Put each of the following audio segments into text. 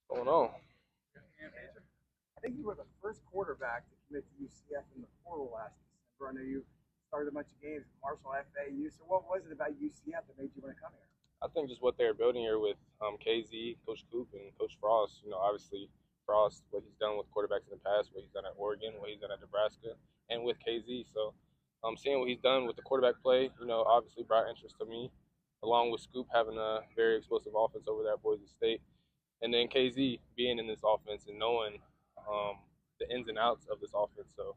Going on. Cam Fancher. I think you were the first quarterback to commit to UCF in the portal last December. I know you started a bunch of games at Marshall FAU. So what was it about UCF that made you want to come here? I think just what they're building here with KZ, Coach Coop, and Coach Frost. Obviously Frost, what he's done with quarterbacks in the past, what he's done at Oregon, what he's done at Nebraska, and with KZ. So, seeing what he's done with the quarterback play, obviously brought interest to me, along with Scoop having a very explosive offense over there at Boise State, and then KZ being in this offense and knowing the ins and outs of this offense. So,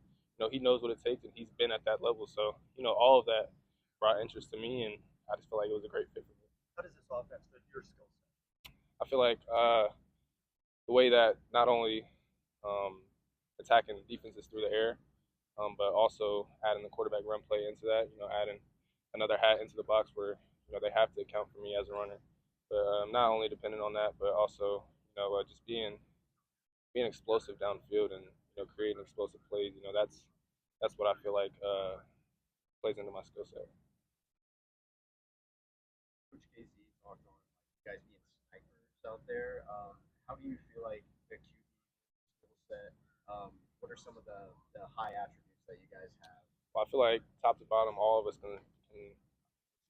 he knows what it takes, and he's been at that level. So, all of that brought interest to me, and I just feel like it was a great fit for me. How does this offense fit your skill set? I feel like the way that not only um, attacking defenses through the air, but also adding the quarterback run play into that. Adding another hat into the box where they have to account for me as a runner. But not only depending on that, but also just being explosive downfield and creating explosive plays. That's what I feel like plays into my skill set. Coach KZ talked on you guys being snipers out there. How do you feel like the QB skill set? What are some of the high attributes that you guys have? Well, I feel like top to bottom, all of us can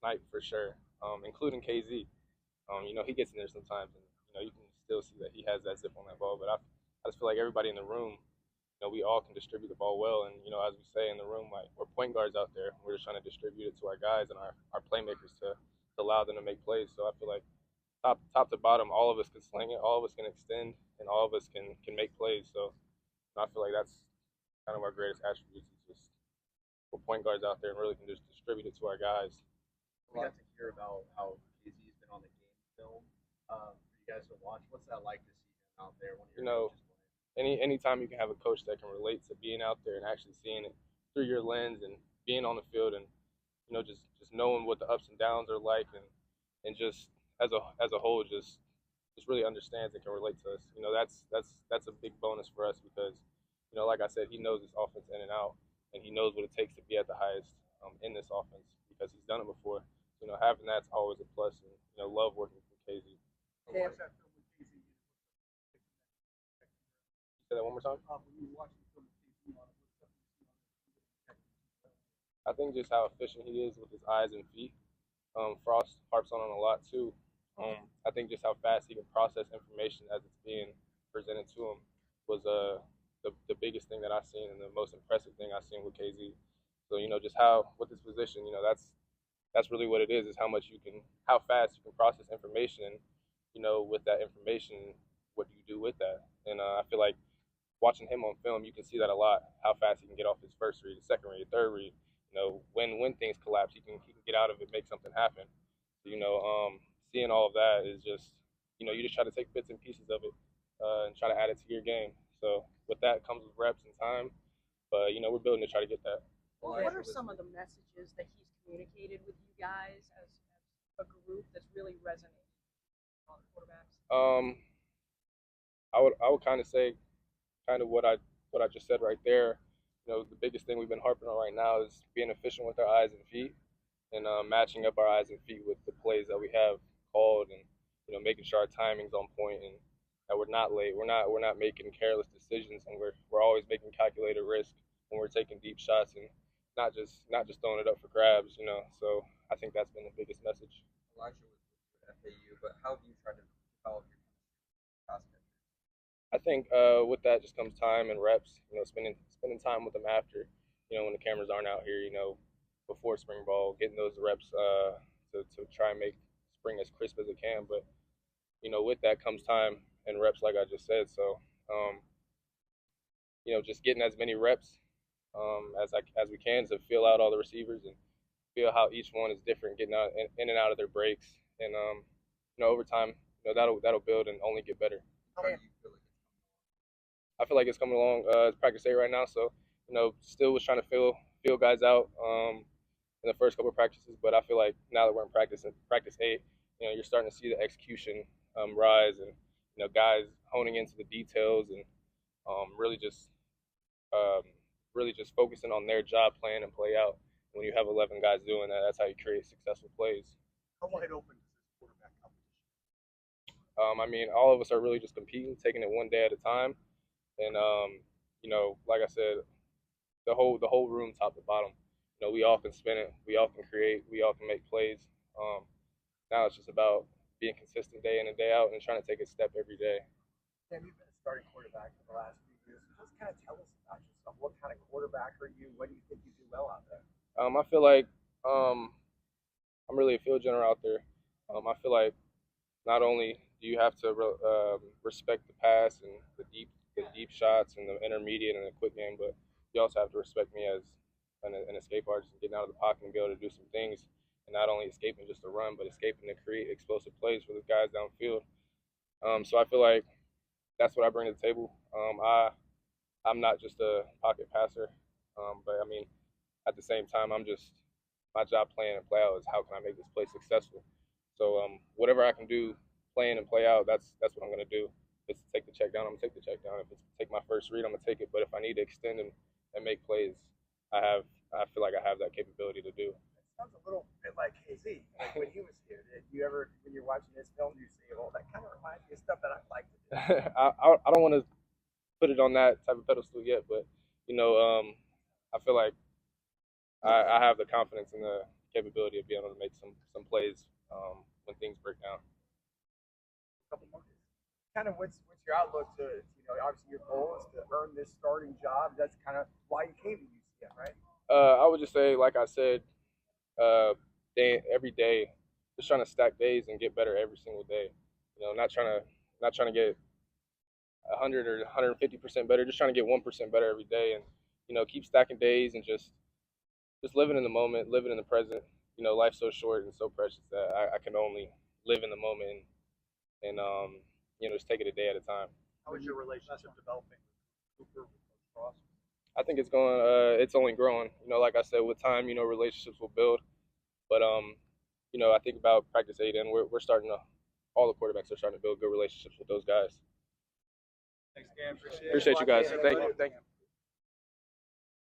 snipe for sure, including KZ. He gets in there sometimes, and you can still see that he has that zip on that ball. But I just feel like everybody in the room, we all can distribute the ball well. And as we say in the room, like we're point guards out there. We're just trying to distribute it to our guys and our playmakers to allow them to make plays. So I feel like top to bottom, all of us can sling it, all of us can extend, and all of us can make plays. So I feel like that's kind of our greatest attributes. Is just we're point guards out there and really can just distribute it to our guys. We got to hear about how KZ's been on the game film for you guys to watch. What's that like to see him out there when You you're know, coaches playing? anytime you can have a coach that can relate to being out there and actually seeing it through your lens and being on the field and just knowing what the ups and downs are like and just as a whole just really understands and can relate to us. That's a big bonus for us because like I said, he knows this offense in and out and he knows what it takes to be at the highest in this offense because he's done it before. Having that's always a plus and love working with KZ. Cam, watch that film with KZ. Say that one more time. When you watch the film with KZ on it, what's stuff you see on it? I think just how efficient he is with his eyes and feet. Frost harps on him a lot too. I think just how fast he can process information as it's being presented to him was the biggest thing that I've seen and the most impressive thing I've seen with KZ. So just how with this position, that's really what it is how fast you can process information and with that information, what do you do with that? And I feel like watching him on film, you can see that a lot. How fast he can get off his first read, second read, third read. When things collapse, he can get out of it, make something happen. So, seeing all of that is just you just try to take bits and pieces of it and try to add it to your game. So with that comes with reps and time, but we're building to try to get that. Well, what are some of the messages that he's communicated with you guys as a group that's really resonated on quarterbacks? I would kind of say kind of what I just said right there. The biggest thing we've been harping on right now is being efficient with our eyes and feet, and matching up our eyes and feet with the plays that we have called, and making sure our timing's on point and that we're not late. We're not making careless decisions, and we're always making calculated risk when we're taking deep shots and not just throwing it up for grabs. So I think that's been the biggest message. Elijah was with FAU, but how have you tried to develop your prospect? I think with that just comes time and reps. Spending time with them after, when the cameras aren't out here. Before spring ball, getting those reps to try and make spring as crisp as it can. But with that comes time and reps, like I just said. So just getting as many reps as we can to feel out all the receivers and feel how each one is different, getting out in and out of their breaks, and over time, that'll build and only get better. How do you feel like I feel like it's coming along. It's practice day right now, so still was trying to feel guys out in the first couple of practices, but I feel like now that we're in practice 8, you're starting to see the execution rise, and guys honing into the details and really just focusing on their job, plan and play out. When you have 11 guys doing that, that's how you create successful plays. How wide open is this quarterback competition? I mean, all of us are really just competing, taking it one day at a time, and like I said, the whole room, top to bottom. We all can spin it, we all can create, we all can make plays. Um, Now it's just about being consistent day in and day out and trying to take a step every day. Cam, you've been a starting quarterback for the last few years. So just kind of tell us about yourself. What kind of quarterback are you? What do you think you do well out there? I feel like I'm really a field general out there. I feel like not only do you have to respect the pass and the deep shots and the intermediate and the quick game, but you also have to respect me as an escape artist and getting out of the pocket and be able to do some things and not only escaping just to run, but escaping to create explosive plays for the guys downfield. So I feel like that's what I bring to the table. I'm not just a pocket passer, but I mean at the same time I'm just my job playing and play out is how can I make this play successful. So whatever I can do, playing and play out, that's what I'm gonna do. If it's to take the check down, I'm gonna take the check down. If it's to take my first read, I'm gonna take it. But if I need to extend and make plays, I feel like I have that capability to do. It sounds a little bit like KZ, like when he was here. Did you ever, when you're watching his film, do you say, "Well, that kind of reminds me of stuff that I'd like to do"? I don't want to put it on that type of pedestal yet, but I feel like I have the confidence and the capability of being able to make some plays when things break down. A couple more. Kind of what's your outlook to obviously your goal is to earn this starting job. That's kind of why you came to UCF, right? I would just say, like I said, every day, just trying to stack days and get better every single day. Not trying to get 100 or 150% better. Just trying to get 1% better every day, and keep stacking days and just living in the moment, living in the present. Life's so short and so precious that I can only live in the moment and just take it a day at a time. How is your relationship developing with Cooper, with Coach Frost? I think it's only growing. Like I said, with time, relationships will build. But I think about practice 8, and we're starting to. All the quarterbacks are starting to build good relationships with those guys. Thanks, Cam. Appreciate you guys. Thank you.